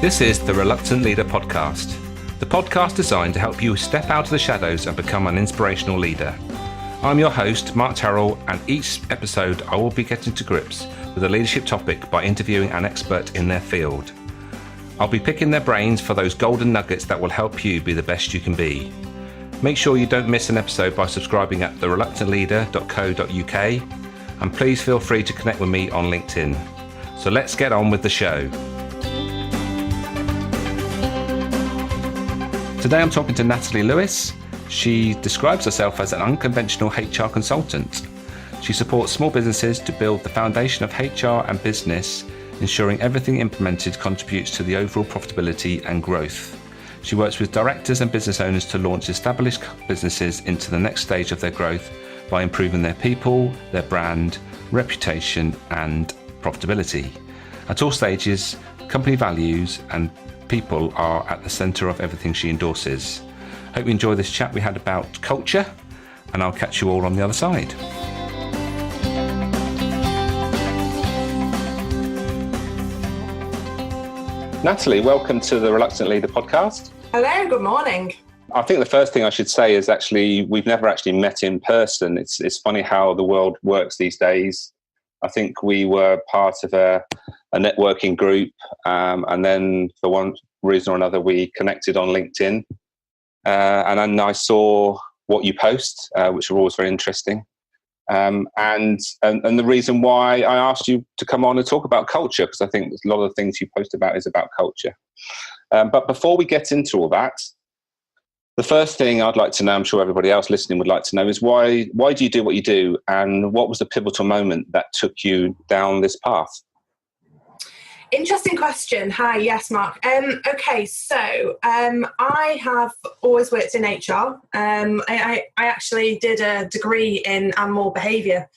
This is the Reluctant Leader podcast, the podcast designed to help you step out of the shadows and become an inspirational leader. I'm your host, Mark Terrell, and each episode I will be getting to grips with a leadership topic by interviewing an expert in their field. I'll be picking their brains for those golden nuggets that will help you be the best you can be. Make sure you don't miss an episode by subscribing at thereluctantleader.co.uk, and please feel free to connect with me on LinkedIn. So let's get on with the show. Today I'm talking to Natalie Lewis. She describes herself as an unconventional HR consultant. She supports small businesses to build the foundation of HR and business, ensuring everything implemented contributes to the overall profitability and growth. She works with directors and business owners to launch established businesses into the next stage of their growth by improving their people, their brand, reputation, and profitability. At all stages, company values and people are at the centre of everything she endorses. Hope you enjoy this chat we had about culture, and I'll catch you all on the other side. Natalie, welcome to the Reluctant Leader podcast. Hello, good morning. I think the first thing I should say is actually we've never actually met in person. It's funny how the world works these days. I think we were part of a networking group, and then for one reason or another we connected on LinkedIn, and then I saw what you post, which are always very interesting, and the reason why I asked you to come on and talk about culture, because I think a lot of the things you post about is about culture. But before we get into all that, the first thing I'd like to know, I'm sure everybody else listening would like to know, is why do you do what you do, and what was the pivotal moment that took you down this path? Interesting question. Hi, yes, Mark. Okay, so I have always worked in HR. I actually did a degree in animal behaviour,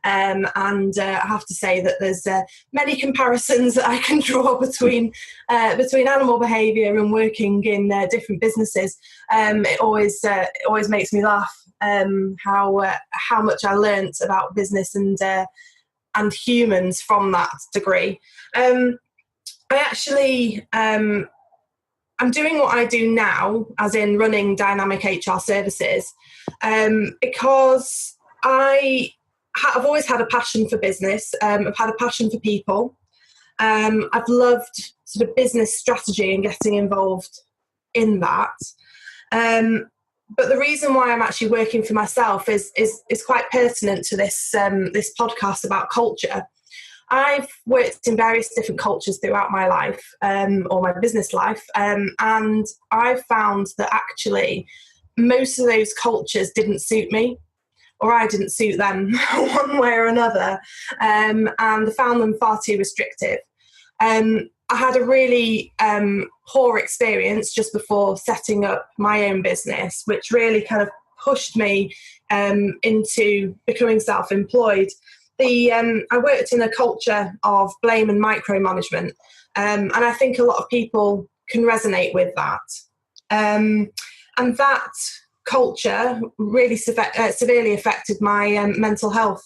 and I have to say that there's many comparisons that I can draw between animal behaviour and working in different businesses. It always makes me laugh how much I learnt about business and humans from that degree. I'm doing what I do now, as in running dynamic HR services, because I've always had a passion for business. I've had a passion for people. I've loved sort of business strategy and getting involved in that. But the reason why I'm actually working for myself is quite pertinent to this podcast about culture. I've worked in various different cultures throughout my life, or my business life, and I've found that actually most of those cultures didn't suit me, or I didn't suit them one way or another, and I found them far too restrictive. I had a really poor experience just before setting up my own business, which really kind of pushed me into becoming self-employed. I worked in a culture of blame and micromanagement, and I think a lot of people can resonate with that. And that culture really severely affected my mental health.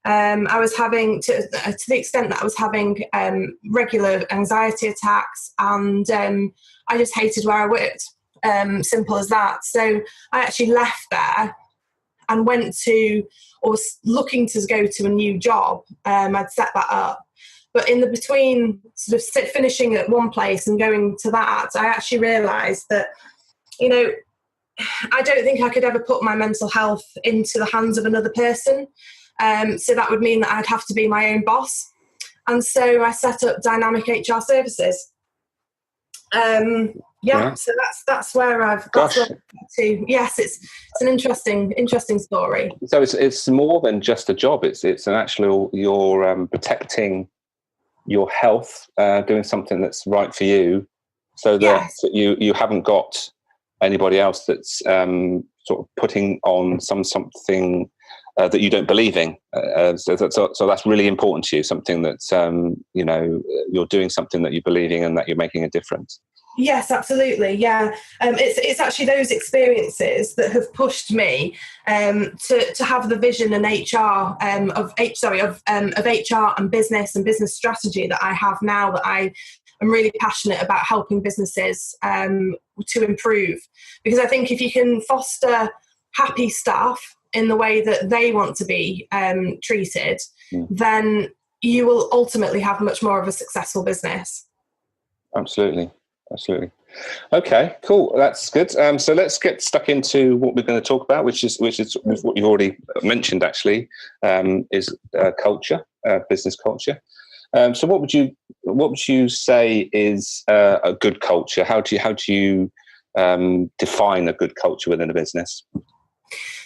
I was having, to the extent that I was having regular anxiety attacks, and I just hated where I worked. Simple as that. So I actually left there and went to, or was looking to go to a new job. I'd set that up. But in the between sort of finishing at one place and going to that, I actually realised that, I don't think I could ever put my mental health into the hands of another person. So that would mean that I'd have to be my own boss. And so I set up Dynamic HR Services. So that's where I've got to. Yes, it's an interesting story. So it's more than just a job. It's an actual, you're protecting your health, doing something that's right for you, so that you haven't got anybody else that's sort of putting on something that you don't believe in. So that's really important to you. Something that you're doing something that you believe in and that you're making a difference. Yes, absolutely. Yeah, it's actually those experiences that have pushed me to have the vision and HR of HR and business strategy that I have now, that I I'm really passionate about helping businesses to improve, because I think if you can foster happy staff in the way that they want to be treated, then you will ultimately have much more of a successful business. Absolutely. Okay, cool. That's good. So let's get stuck into what we're going to talk about, which is what you've already mentioned. Actually, is culture, business culture. So what would you say is a good culture? How do you define a good culture within a business?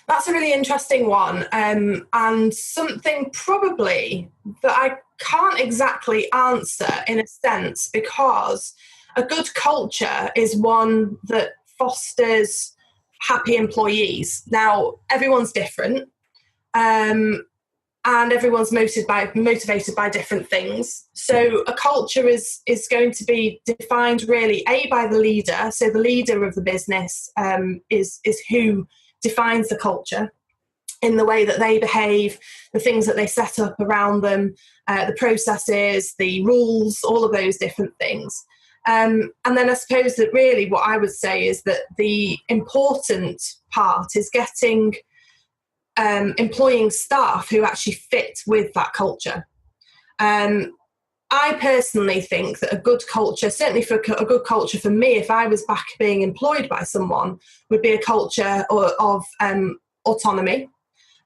That's a really interesting one, and something probably that I can't exactly answer in a sense, because a good culture is one that fosters happy employees. Now, everyone's different, and everyone's motivated by different things. So a culture is going to be defined really by the leader. So the leader of the business is who defines the culture in the way that they behave, the things that they set up around them, the processes, the rules, all of those different things. And then I suppose that really what I would say is that the important part is getting employing staff who actually fit with that culture. I personally think that a good culture, certainly for a good culture for me, if I was back being employed by someone, would be a culture of autonomy,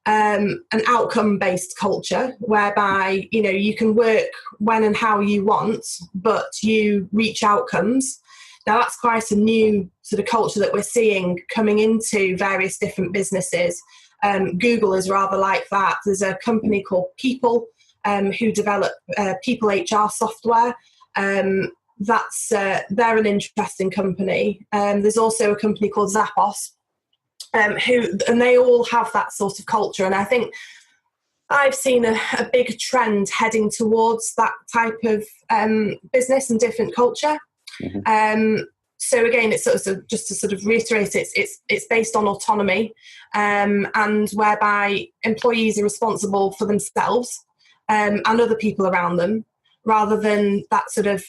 an outcome-based culture whereby, you can work when and how you want, but you reach outcomes. Now, that's quite a new sort of culture that we're seeing coming into various different businesses. Google is rather like that. There's a company called People, who develop people HR software. They're an interesting company. There's also a company called Zappos, and they all have that sort of culture. And I think I've seen a big trend heading towards that type of business and different culture. Mm-hmm. So again, it's sort of, just to sort of reiterate, it's based on autonomy, and whereby employees are responsible for themselves and other people around them, rather than that sort of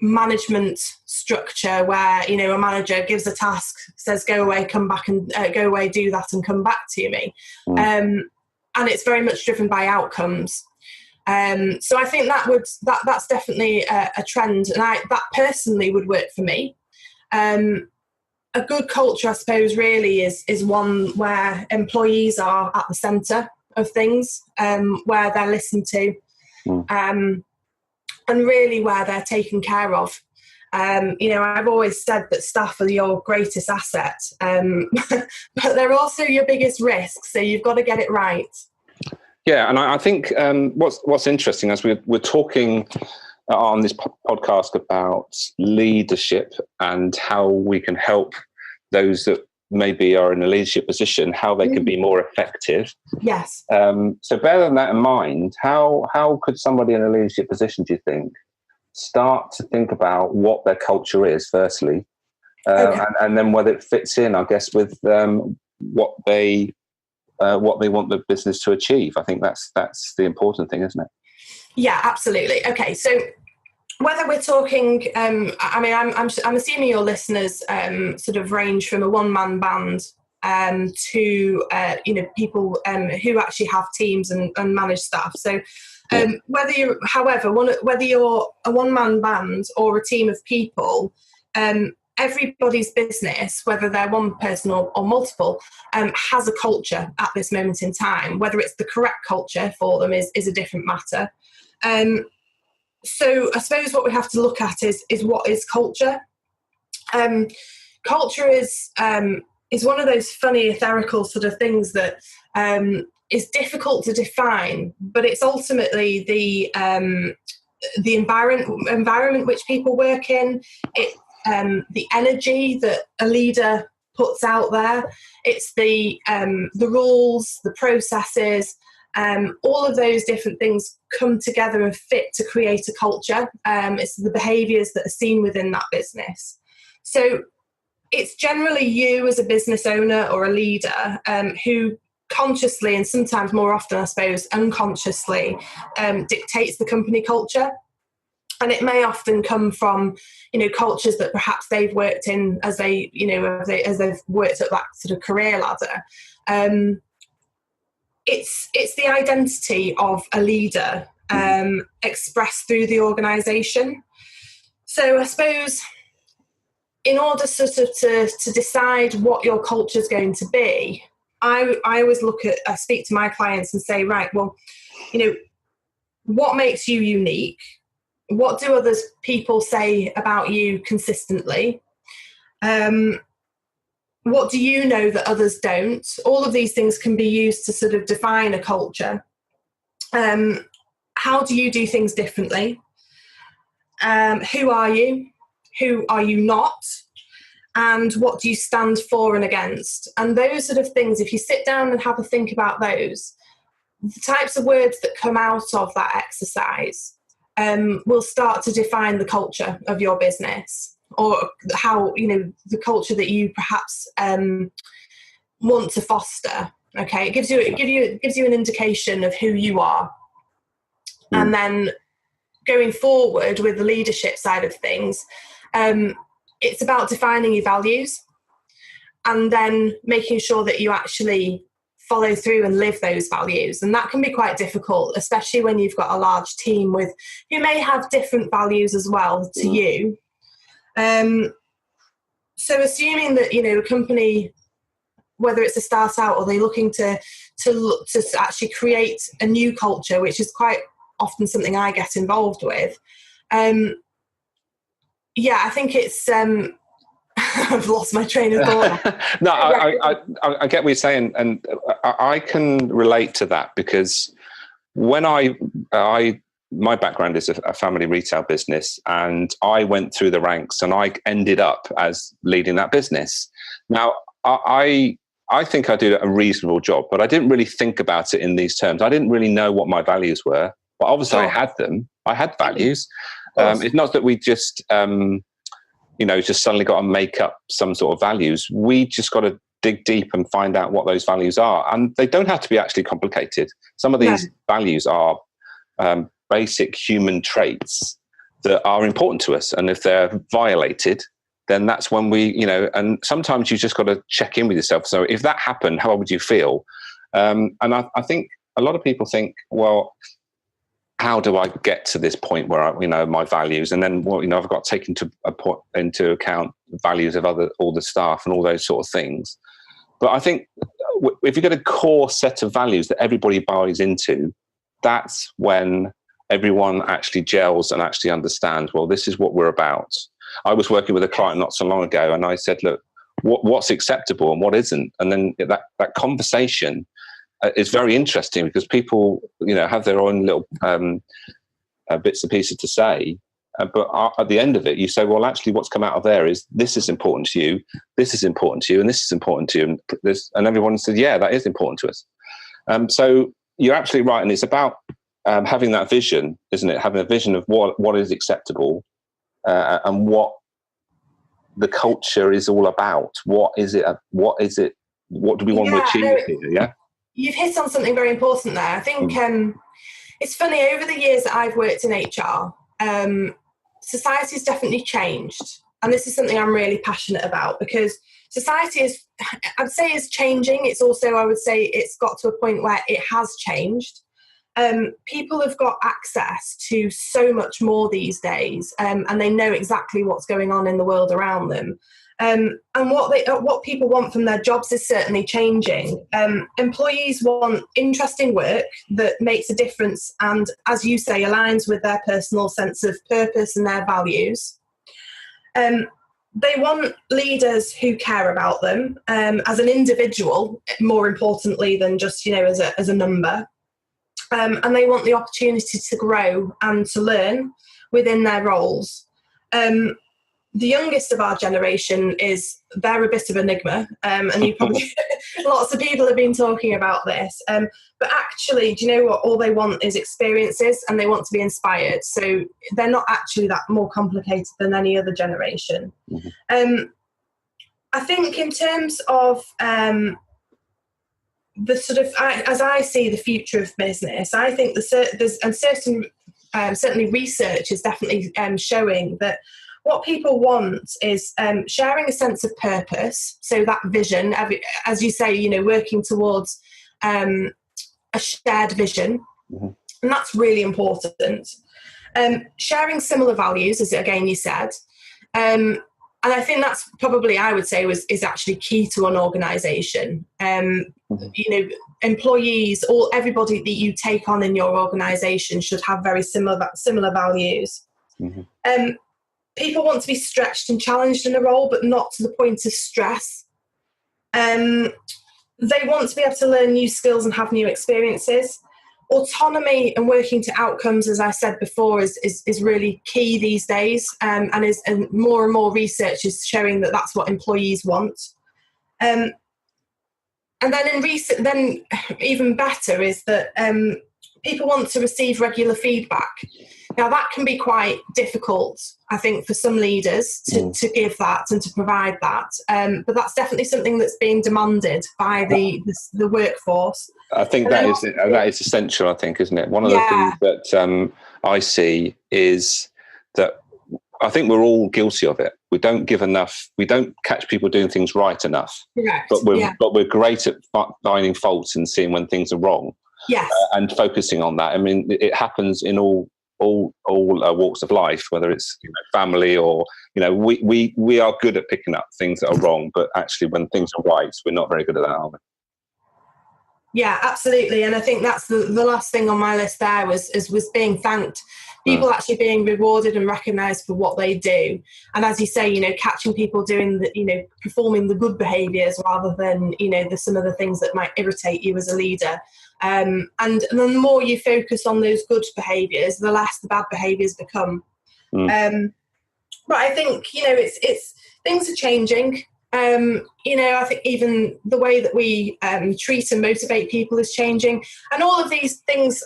management structure where, a manager gives a task, says go away, come back, and go away, do that and come back to me. And it's very much driven by outcomes. So I think that's definitely a trend, and that personally would work for me. A good culture, I suppose, really is one where employees are at the centre of things, where they're listened to, and really where they're taken care of. I've always said that staff are your greatest asset, but they're also your biggest risk, so you've got to get it right. Yeah, and I think what's interesting, as we're talking on this podcast about leadership and how we can help those that maybe are in a leadership position, how they can be more effective. Yes. So bearing that in mind, how could somebody in a leadership position, do you think, start to think about what their culture is, firstly, and then whether it fits in, I guess, with what they want the business to achieve? I think that's the important thing, isn't it? Yeah, absolutely. Okay, so whether we're talking, I'm assuming your listeners sort of range from a one-man band to people who actually have teams and manage staff. So whether you're a one-man band or a team of people, everybody's business, whether they're one person or multiple, has a culture at this moment in time. Whether it's the correct culture for them is a different matter. So I suppose what we have to look at is what is culture. Culture is one of those funny etherical sort of things that is difficult to define, but it's ultimately the environment which people work in. The energy that a leader puts out there. It's the rules, the processes. All of those different things come together and fit to create a culture. It's the behaviours that are seen within that business. So it's generally you as a business owner or a leader who consciously, and sometimes more often, I suppose, unconsciously, dictates the company culture. And it may often come from, cultures that perhaps they've worked in as they, as they've worked at that sort of career ladder. It's the identity of a leader expressed through the organisation. So I suppose in order sort of to decide what your culture is going to be, I always I speak to my clients and say, right, well, what makes you unique? What do other people say about you consistently? What do you know that others don't? All of these things can be used to sort of define a culture. How do you do things differently? Who are you? Who are you not? And what do you stand for and against? And those sort of things, if you sit down and have a think about those, the types of words that come out of that exercise will start to define the culture of your business, or how, the culture that you perhaps want to foster. Okay, it gives you an indication of who you are. And then going forward with the leadership side of things, it's about defining your values and then making sure that you actually follow through and live those values. And that can be quite difficult, especially when you've got a large team who may have different values as well to you. So assuming that, a company, whether it's a start out or they're looking to actually create a new culture, which is quite often something I get involved with. I think it's, I've lost my train of thought. No, I get what you're saying, and I can relate to that, because when my background is a family retail business, and I went through the ranks and I ended up as leading that business. Now, I think I did a reasonable job, but I didn't really think about it in these terms. I didn't really know what my values were, but obviously I had them. I had values. It's not that we just, just suddenly got to make up some sort of values. We just got to dig deep and find out what those values are. And they don't have to be actually complicated. Some of these values are basic human traits that are important to us. And if they're violated, then that's when we, and sometimes you just got to check in with yourself. So if that happened, how would you feel? And I think a lot of people think, well, how do I get to this point where my values, and then I've got to take into account values of all the staff and all those sort of things. But I think if you get a core set of values that everybody buys into, that's when everyone actually gels and actually understands, well, this is what we're about. I was working with a client not so long ago, and I said, look, what's acceptable and what isn't? And then that conversation is very interesting, because people, have their own little bits and pieces to say. But at the end of it, you say, well, actually, what's come out of there is this is important to you, this is important to you, and this is important to you. And everyone said, yeah, that is important to us. So you're absolutely right. And it's about having that vision, isn't it? Having a vision of what is acceptable and what the culture is all about. What is it? What do we want to achieve here? Yeah. You've hit on something very important there. I think it's funny, over the years that I've worked in HR, society's definitely changed. And this is something I'm really passionate about, because society I'd say is changing. It's also, I would say, it's got to a point where it has changed. People have got access to so much more these days, and they know exactly what's going on in the world around them. And what people want from their jobs is certainly changing. Employees want interesting work that makes a difference and, as you say, aligns with their personal sense of purpose and their values. They want leaders who care about them as an individual, more importantly than just as a number. And they want the opportunity to grow and to learn within their roles. The youngest of our generation they're a bit of an enigma, and you probably lots of people have been talking about this. But actually, do you know what? All they want is experiences, and they want to be inspired. So they're not actually that more complicated than any other generation. Mm-hmm. I think in terms of the sort of, as I see the future of business, I think there's certain certainly research is definitely showing that what people want is sharing a sense of purpose. So that vision, as you say, working towards a shared vision. Mm-hmm. And that's really important. Sharing similar values, as again you said. And I think that's probably, I would say, is actually key to an organisation. Mm-hmm. Employees, everybody that you take on in your organisation should have very similar values. Mm-hmm. People want to be stretched and challenged in a role, but not to the point of stress. They want to be able to learn new skills and have new experiences. Autonomy and working to outcomes, as I said before, is really key these days, and more and more research is showing that that's what employees want. And then even better is that people want to receive regular feedback. Now that can be quite difficult, I think, for some leaders to give that and to provide that. But that's definitely something that's being demanded by the workforce. I think that is essential, I think, isn't it? One of the things that I see is that I think we're all guilty of it. We don't give enough. We don't catch people doing things right enough. Correct. But we're great at finding faults and seeing when things are wrong. Yes. And focusing on that. I mean, it happens in all walks of life, whether it's family or we are good at picking up things that are wrong, but actually when things are right, we're not very good at that, are we? Yeah, absolutely. And I think that's the last thing on my list there was being thanked. People actually being rewarded and recognised for what they do. And as you say, catching people doing performing the good behaviours rather than, some of the things that might irritate you as a leader. And the more you focus on those good behaviours, the less the bad behaviours become. But I think, it's things are changing. I think even the way that we treat and motivate people is changing. And all of these things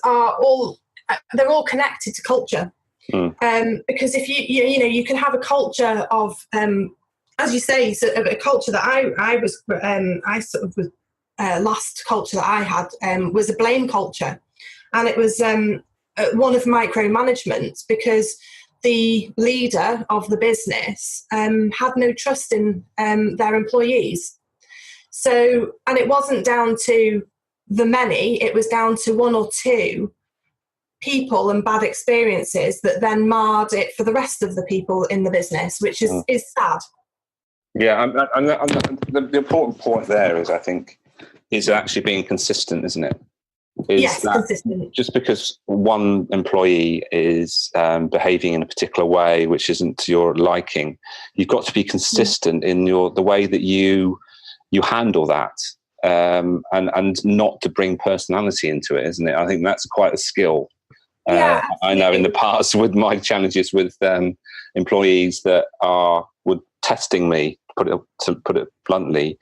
they're all connected to culture. Because if you can have a culture of, as you say, sort of a culture that last culture that I had was a blame culture. And it was one of micromanagement, because the leader of the business had no trust in their employees. So, and it wasn't down to the many, it was down to one or two people and bad experiences that then marred it for the rest of the people in the business, which is sad. Yeah, and the important point there is, I think, is actually being consistent, isn't it? Yes, consistent. Just because one employee is behaving in a particular way which isn't to your liking, you've got to be consistent in the way that you handle that, and not to bring personality into it, isn't it? I think that's quite a skill. I know in the past with my challenges with employees that were testing me, to put it bluntly,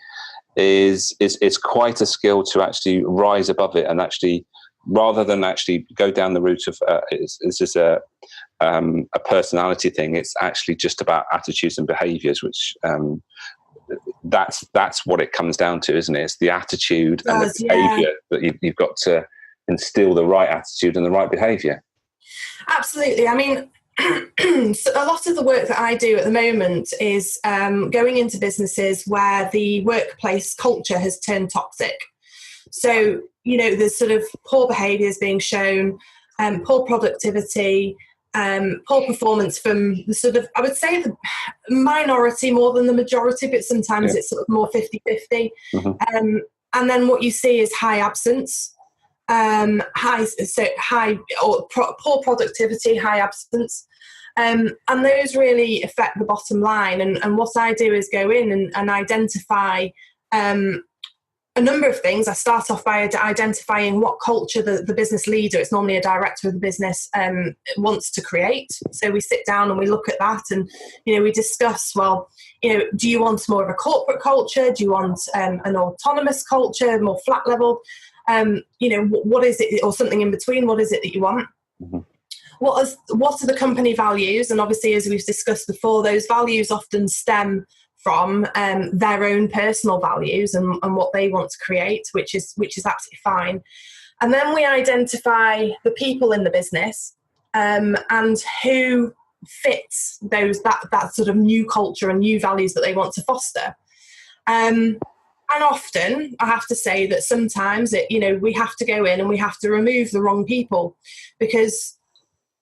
is quite a skill to actually rise above it, and actually, rather than actually go down the route of this is a personality thing. It's actually just about attitudes and behaviours, which that's what it comes down to, isn't it? It's the attitude and the behaviour that you've got to instill the right attitude and the right behaviour. Absolutely. I mean, so a lot of the work that I do at the moment is going into businesses where the workplace culture has turned toxic. So, there's sort of poor behaviours being shown, poor productivity, poor performance from the sort of, I would say, the minority more than the majority, but sometimes it's sort of more 50-50. Mm-hmm. And then what you see is high absence. Poor productivity, high absence, and those really affect the bottom line. And what I do is go in and identify a number of things. I start off by identifying what culture the business leader, it's normally a director of the business, wants to create. So we sit down and we look at that, and we discuss, well, do you want more of a corporate culture? Do you want an autonomous culture, more flat level? What is it, or something in between? What is it that you want? Mm-hmm. What are the company values? And obviously, as we've discussed before, those values often stem from their own personal values and what they want to create, which is absolutely fine. And then we identify the people in the business, and who fits that sort of new culture and new values that they want to foster. And often, I have to say that sometimes we have to go in and we have to remove the wrong people, because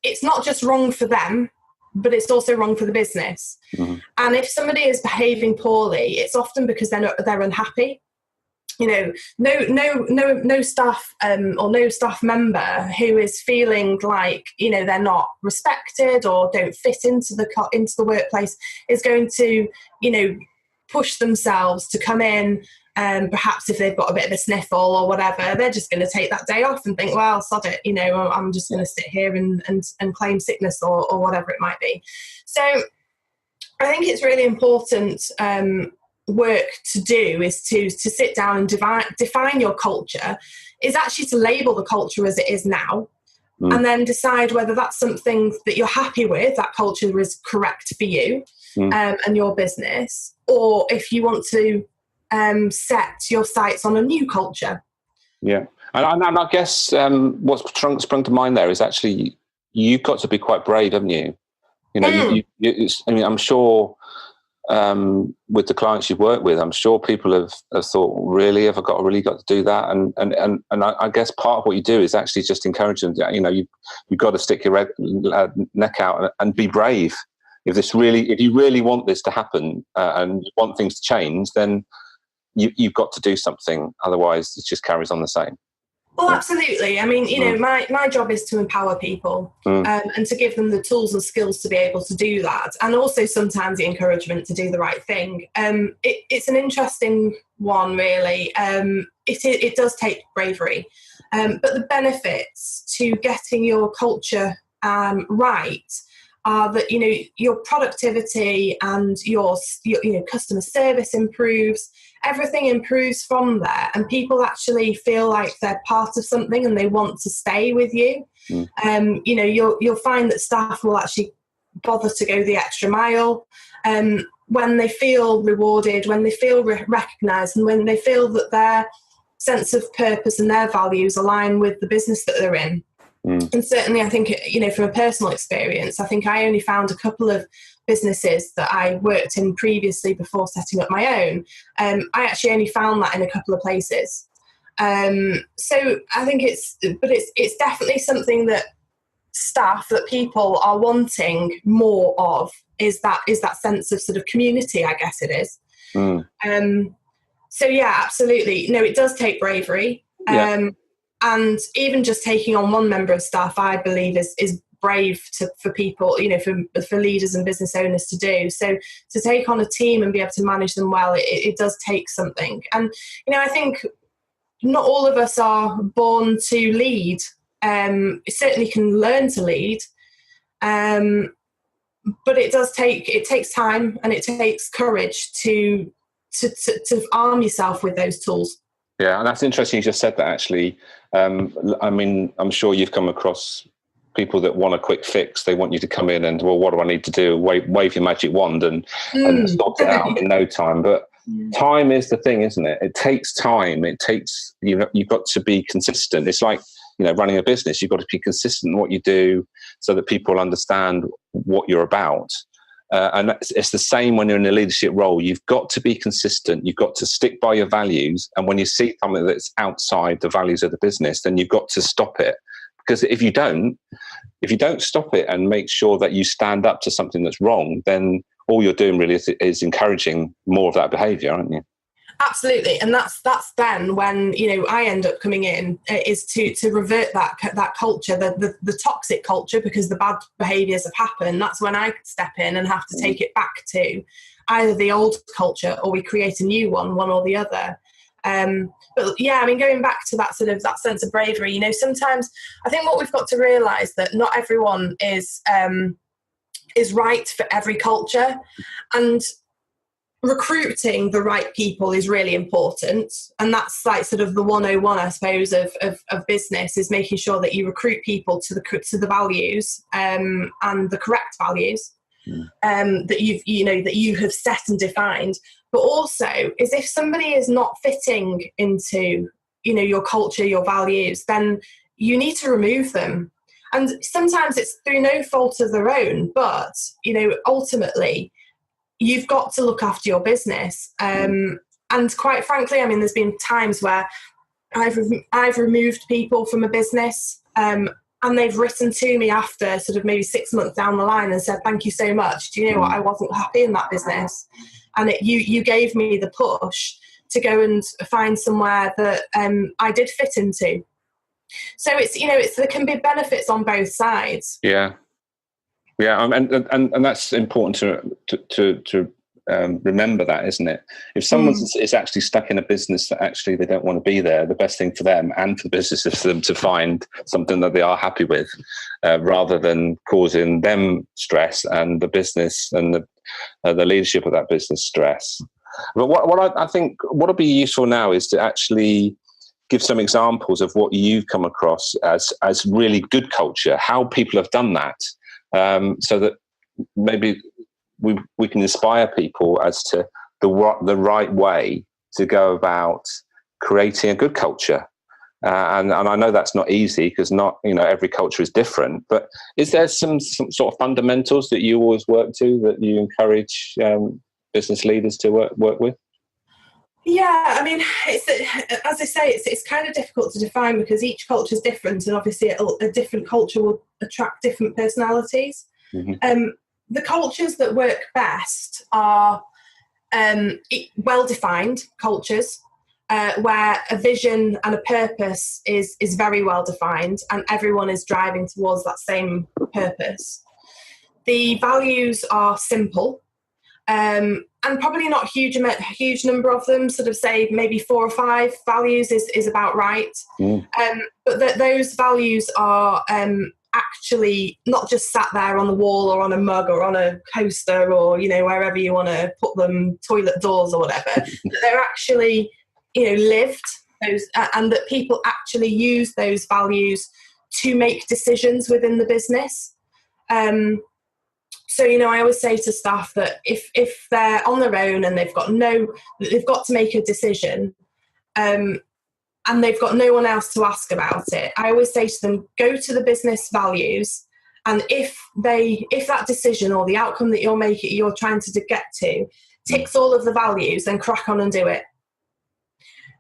it's not just wrong for them, but it's also wrong for the business. Mm-hmm. And if somebody is behaving poorly, it's often because they're unhappy. No staff or no staff member who is feeling like they're not respected or don't fit into the workplace is going to push themselves to come in. Perhaps if they've got a bit of a sniffle or whatever, they're just going to take that day off and think, well, sod it, I'm just going to sit here and claim sickness or whatever it might be. So I think it's really important work to do is to sit down and define your culture, is actually to label the culture as it is now, and then decide whether that's something that you're happy with, that culture is correct for you and your business, or if you want to set your sights on a new culture. Yeah. And I guess what's sprung to mind there is actually you've got to be quite brave, haven't you? I'm sure with the clients you've worked with, I'm sure people have thought, really, have I really got to do that? And I guess part of what you do is actually just encourage them. You've got to stick your neck out and be brave. If you really want this to happen and you want things to change, then you've got to do something. Otherwise, it just carries on the same. Well, absolutely. I mean, my job is to empower people and to give them the tools and skills to be able to do that. And also sometimes the encouragement to do the right thing. It's an interesting one, really. It does take bravery. But the benefits to getting your culture right are that, your productivity and your customer service improves. Everything improves from there, and people actually feel like they're part of something and they want to stay with you. You'll find that staff will actually bother to go the extra mile when they feel rewarded, when they feel recognised, and when they feel that their sense of purpose and their values align with the business that they're in. And certainly, I think, from a personal experience, I think I only found a couple of businesses that I worked in previously before setting up my own. I actually only found that in a couple of places. So I think it's definitely something that people are wanting more of, is that sense of sort of community, I guess it is. So yeah, absolutely. No, it does take bravery. And even just taking on one member of staff, I believe is brave for people, for leaders and business owners to do. So to take on a team and be able to manage them well, it does take something. And, I think not all of us are born to lead. Certainly can learn to lead. But it takes time and it takes courage to arm yourself with those tools. Yeah, and that's interesting you just said that, actually. I'm sure you've come across people that want a quick fix. They want you to come in and, well, what do I need to do? Wave your magic wand and sort it out in no time. But time is the thing, isn't it? It takes time. It takes, you've got to be consistent. It's like, running a business. You've got to be consistent in what you do so that people understand what you're about. And it's the same when you're in a leadership role. You've got to be consistent. You've got to stick by your values. And when you see something that's outside the values of the business, then you've got to stop it. Because if you don't stop it and make sure that you stand up to something that's wrong, then all you're doing really is encouraging more of that behaviour, aren't you? Absolutely. And that's then when, I end up coming in is to revert that culture, the toxic culture, because the bad behaviours have happened. That's when I step in and have to take it back to either the old culture or we create a new one or the other. But yeah, going back to that sort of that sense of bravery, sometimes I think what we've got to realise that not everyone is right for every culture, and recruiting the right people is really important. And that's like sort of the 101, I suppose, of business, is making sure that you recruit people to the values and the correct values that you have set and defined. But also is if somebody is not fitting into your culture, your values, then you need to remove them. And sometimes it's through no fault of their own, but, ultimately, you've got to look after your business. And quite frankly, there's been times where I've removed people from a business, and they've written to me after sort of maybe 6 months down the line and said, thank you so much. Do you know what? I wasn't happy in that business. And you gave me the push to go and find somewhere that I did fit into. So there can be benefits on both sides. Yeah. And that's important to remember that, isn't it? If someone is actually stuck in a business that actually they don't want to be there, the best thing for them and for the business is for them to find something that they are happy with, rather than causing them stress and the business and the leadership of that business stress. But what I think what would be useful now is to actually give some examples of what you've come across as really good culture, how people have done that, so that maybe we can inspire people as to the right way to go about creating a good culture. And I know that's not easy because not every culture is different. But is there some sort of fundamentals that you always work to, that you encourage business leaders to work with? Yeah, as I say, it's kind of difficult to define because each culture is different, and obviously a different culture will attract different personalities. Mm-hmm. The cultures that work best are well-defined cultures, where a vision and a purpose is very well-defined and everyone is driving towards that same purpose. The values are simple, and probably not a huge number of them, sort of say maybe 4 or 5 values is about right. But those values are actually not just sat there on the wall or on a mug or on a coaster or wherever you want to put them, toilet doors or whatever. That they're actually lived, those, and that people actually use those values to make decisions within the business. So I always say to staff that if they're on their own and they've got to make a decision, and they've got no one else to ask about it, I always say to them, go to the business values, and if that decision or the outcome that you're trying to get to ticks all of the values, then crack on and do it.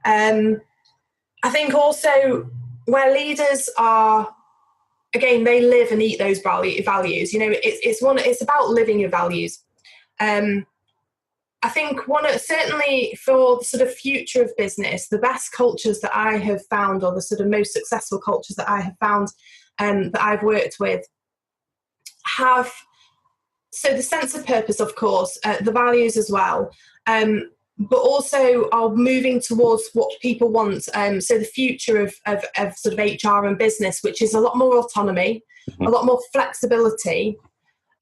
I think also where leaders are, again, they live and eat those values. It's about living your values. I think certainly for the sort of future of business, the best cultures that I have found, or the sort of most successful cultures that I have found, that I've worked with, have the sense of purpose, of course, the values as well, but also are moving towards what people want. So the future of sort of HR and business, which is a lot more autonomy, a lot more flexibility,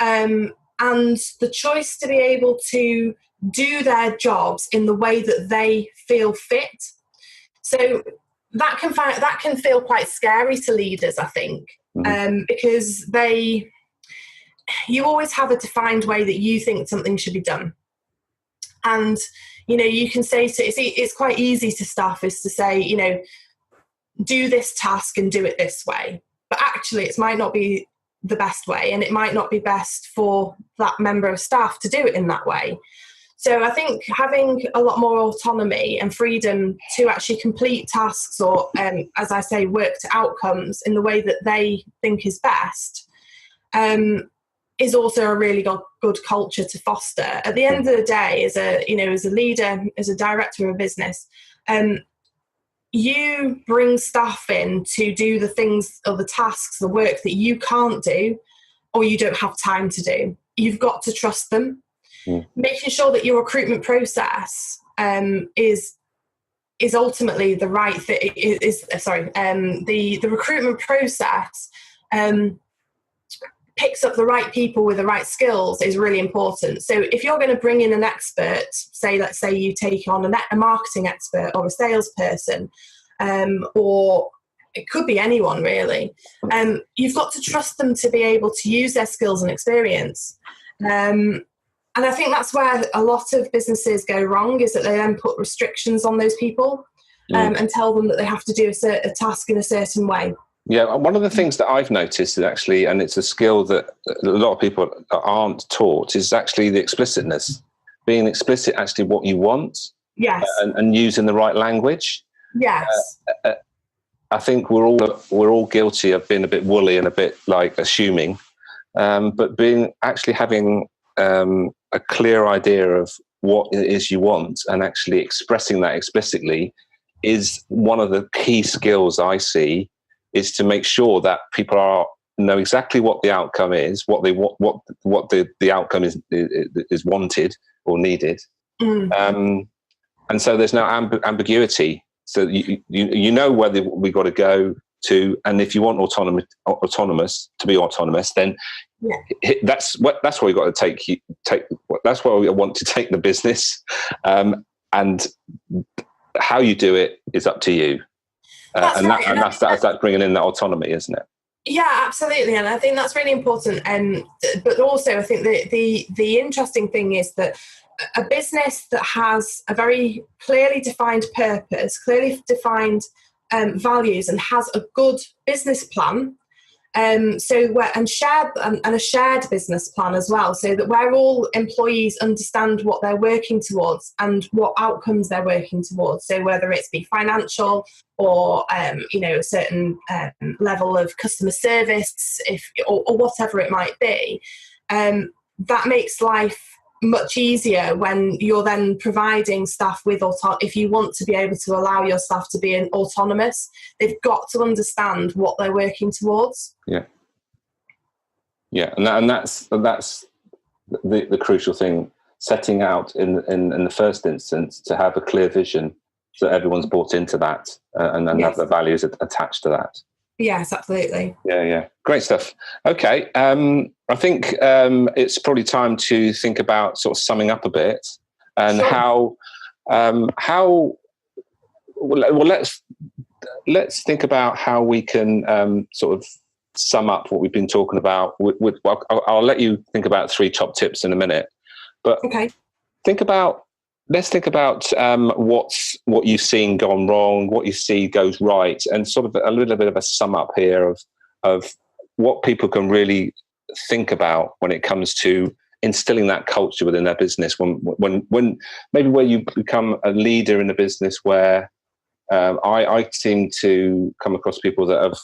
and the choice to be able to do their jobs in the way that they feel fit. So that can feel quite scary to leaders, I think, because you always have a defined way that you think something should be done. And, you can say it's quite easy to staff is to say, do this task and do it this way. But actually it might not be the best way, and it might not be best for that member of staff to do it in that way. So I think having a lot more autonomy and freedom to actually complete tasks or, as I say, work to outcomes in the way that they think is best, is also a really good culture to foster. At the end of the day, as a leader, as a director of a business, you bring staff in to do the things or the tasks, the work that you can't do or you don't have time to do. You've got to trust them. Making sure that your recruitment process is ultimately the right thing. The recruitment process picks up the right people with the right skills is really important. So if you're going to bring in an expert, let's say you take on a marketing expert or a salesperson, or it could be anyone really, you've got to trust them to be able to use their skills and experience. And I think that's where a lot of businesses go wrong, is that they then put restrictions on those people and tell them that they have to do a task in a certain way. Yeah, one of the things that I've noticed is actually, and it's a skill that a lot of people aren't taught, is actually the explicitness. Being explicit, actually, what you want, Yes. and using the right language. Yes. I think we're all guilty of being a bit woolly and a bit like assuming, but having a clear idea of what it is you want and actually expressing that explicitly is one of the key skills I see. Is to make sure that people know exactly what the outcome is, what the outcome is wanted or needed, and so there's no ambiguity. So you know whether we got to go to, and if you want autonomous to be autonomous, then that's where we got to take. That's where we want to take the business, and how you do it is up to you. That's bringing in that autonomy, isn't it? Yeah, absolutely, and I think that's really important. But also, I think the interesting thing is that a business that has a very clearly defined purpose, clearly defined values, and has a good business plan. And a shared business plan as well, so that where all employees understand what they're working towards and what outcomes they're working towards. So whether it's be financial or a certain level of customer service, or whatever it might be, that makes life much easier when you're then providing staff with if you want to be able to allow your staff to be autonomous, they've got to understand what they're working towards. And that's the crucial thing, setting out in the first instance to have a clear vision so everyone's bought into that, and then have the values attached to that. Yes, absolutely. Yeah. Great stuff. Okay. I think it's probably time to think about sort of summing up a bit and how let's think about how we can sort of sum up what we've been talking about. I'll let you think about 3 top tips in a minute, but okay. Let's think about what you've seen gone wrong, what you see goes right, and sort of a little bit of a sum up here of what people can really think about when it comes to instilling that culture within their business. When maybe where you become a leader in the business, where I seem to come across people that have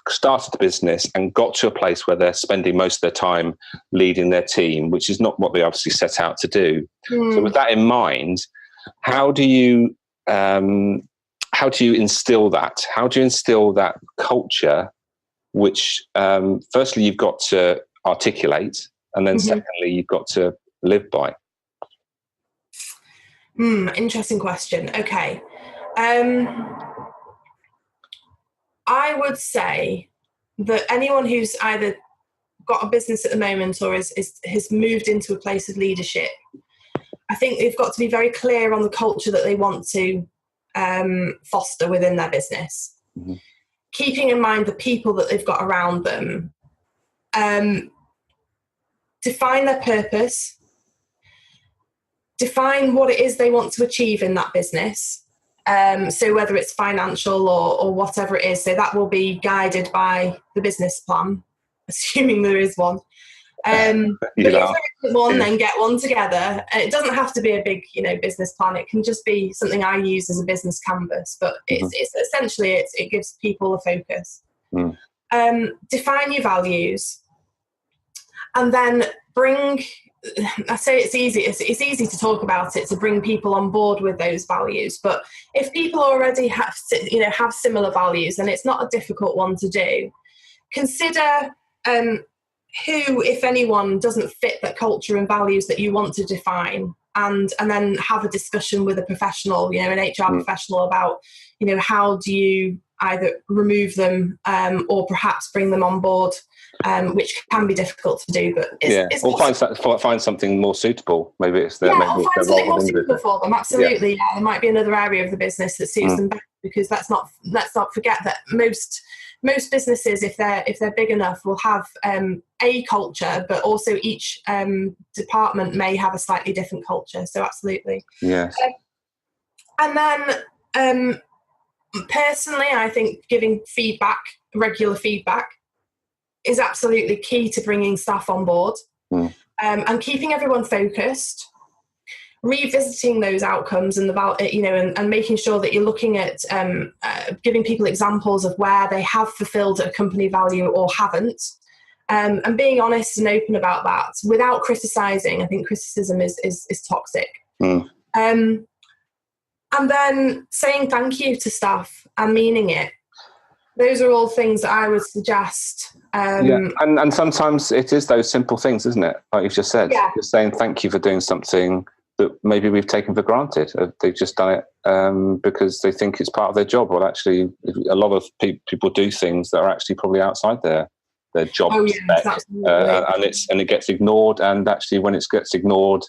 started the business and got to a place where they're spending most of their time leading their team, which is not what they obviously set out to do. So with that in mind, how do you instill that? How do you instill that culture, which firstly you've got to articulate, and then secondly you've got to live by? Interesting question. Okay. I would say that anyone who's either got a business at the moment or has moved into a place of leadership, I think they've got to be very clear on the culture that they want to foster within their business. Keeping in mind the people that they've got around them. Define their purpose. Define what it is they want to achieve in that business. So whether it's financial or whatever it is, so that will be guided by the business plan, assuming there is one. But if there isn't one, then get one together. It doesn't have to be a big, business plan. It can just be something I use as a business canvas. But it's essentially it gives people a focus. Define your values, and then bring. I say it's easy. It's easy to talk about it, to bring people on board with those values. But if people already have similar values, then it's not a difficult one to do. Consider who, if anyone, doesn't fit that culture and values that you want to define, and then have a discussion with a professional, an HR professional, about how do you either remove them or perhaps bring them on board. Which can be difficult to do, but or find something more suitable. Maybe it's or find something more suitable for them. Absolutely, there might be another area of the business that suits them better. Because let's not forget that most businesses, if they're big enough, will have a culture, but also each department may have a slightly different culture. So absolutely, yes. And then personally, I think giving feedback regular feedback is absolutely key to bringing staff on board, and keeping everyone focused, revisiting those outcomes and and making sure that you're looking at giving people examples of where they have fulfilled a company value or haven't, and being honest and open about that without criticizing. I think criticism is toxic. And then saying thank you to staff and meaning it. Those are all things that I would suggest. And sometimes it is those simple things, isn't it? Like you've just said, just saying thank you for doing something that maybe we've taken for granted. They've just done it because they think it's part of their job. Well, actually, a lot of people do things that are actually probably outside their job spec, and it gets ignored. And actually, when it gets ignored,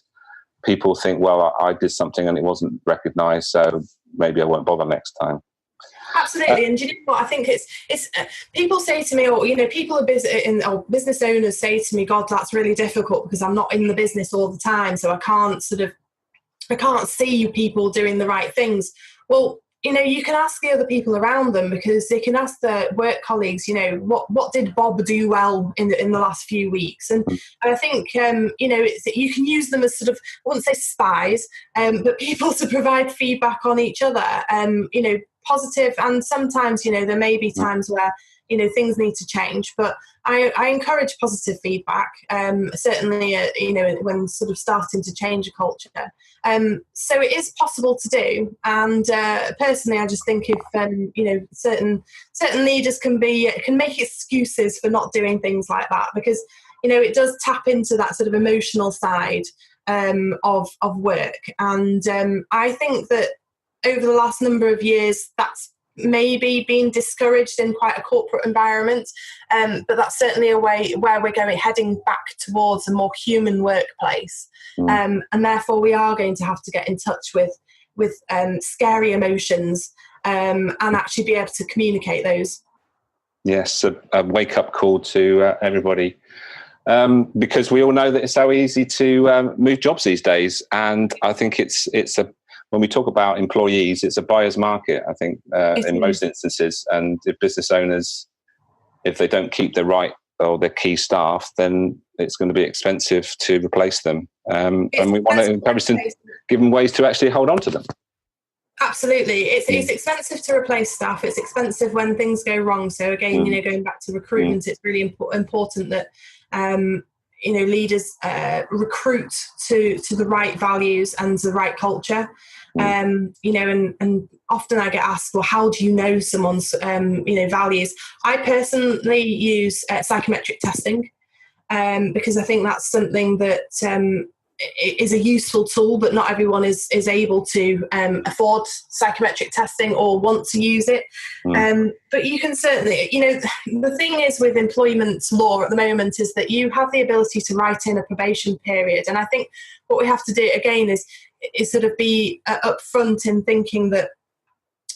people think, well, I did something and it wasn't recognised, so maybe I won't bother next time. Absolutely. And do you know what? I think it's people say to me, or, people are business owners say to me, God, that's really difficult because I'm not in the business all the time. So I can't see people doing the right things. Well, you can ask the other people around them, because they can ask their work colleagues, what did Bob do well in the last few weeks? And I think, you can use them as sort of, I wouldn't say spies, but people to provide feedback on each other, positive. And sometimes, there may be times where, things need to change, but I encourage positive feedback, certainly, when sort of starting to change a culture. So it is possible to do. And personally, I just think if, certain leaders can make excuses for not doing things like that, because, it does tap into that sort of emotional side of work. And I think that over the last number of years, that's maybe been discouraged in quite a corporate environment, but that's certainly a way where we're heading back towards a more human workplace, and therefore we are going to have to get in touch with scary emotions, and actually be able to communicate those. Yes, a wake-up call to everybody, because we all know that it's so easy to move jobs these days, and I think when we talk about employees, it's a buyer's market, I think, in most instances. And if business owners, if they don't keep their key staff, then it's going to be expensive to replace them. And we want to encourage them, give them ways to actually hold on to them. Absolutely. It's expensive to replace staff. It's expensive when things go wrong. So again, going back to recruitment, it's really important that, leaders recruit to the right values and the right culture. And often I get asked, well, how do you know someone's, values? I personally use psychometric testing, because I think that's something that is a useful tool, but not everyone is able to afford psychometric testing or want to use it. But you can certainly, the thing is with employment law at the moment is that you have the ability to write in a probation period. And I think what we have to do again is sort of be upfront in thinking that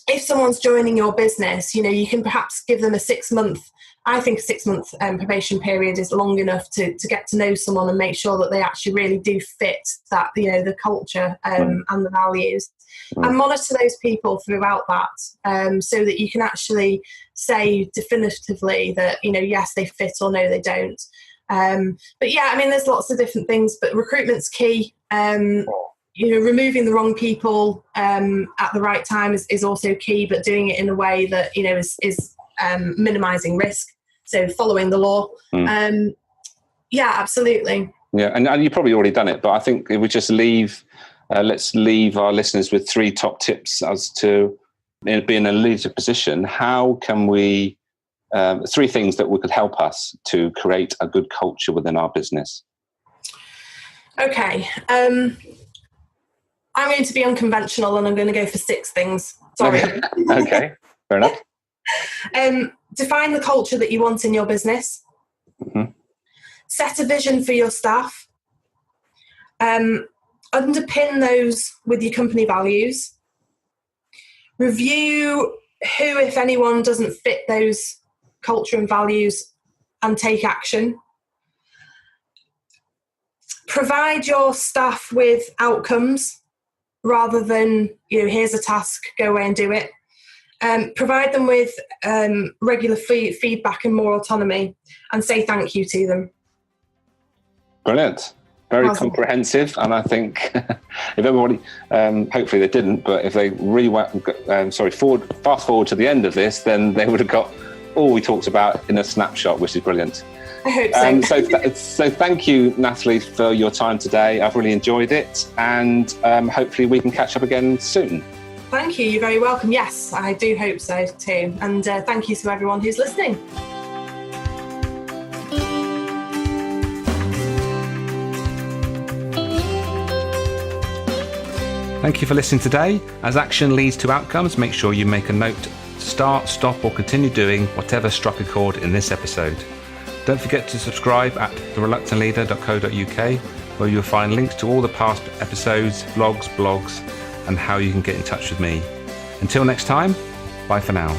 if someone's joining your business, you can perhaps give them a 6-month. I think a 6-month probation period is long enough to get to know someone and make sure that they actually really do fit that, the culture and the values, and monitor those people throughout that, so that you can actually say definitively that, yes, they fit or no, they don't. But yeah, there's lots of different things, but recruitment's key. Removing the wrong people at the right time is also key, but doing it in a way that, is minimizing risk. So following the law. Yeah, absolutely. Yeah, and you've probably already done it, but I think if we just let's leave our listeners with 3 top tips as to be in a leadership position. How can we, 3 things that could help us to create a good culture within our business? Okay. I'm going to be unconventional and I'm going to go for 6 things. Sorry. Okay, fair enough. Define the culture that you want in your business. Set a vision for your staff. Underpin those with your company values. Review who, if anyone, doesn't fit those culture and values, and take action. Provide your staff with outcomes rather than, here's a task, go away and do it. provide them with regular feedback and more autonomy, and say thank you to them. Brilliant. Very comprehensive. And I think if everybody, hopefully they didn't, but if they fast forward to the end of this, then they would have got all we talked about in a snapshot, which is brilliant. I hope so. So thank you, Natalie, for your time today. I've really enjoyed it, and hopefully we can catch up again soon. Thank you. You're very welcome. Yes, I do hope so too. And thank you to everyone who's listening. Thank you for listening today. As action leads to outcomes, make sure you make a note to start, stop, or continue doing whatever struck a chord in this episode. Don't forget to subscribe at thereluctantleader.co.uk, where you'll find links to all the past episodes, vlogs, blogs, and how you can get in touch with me. Until next time, bye for now.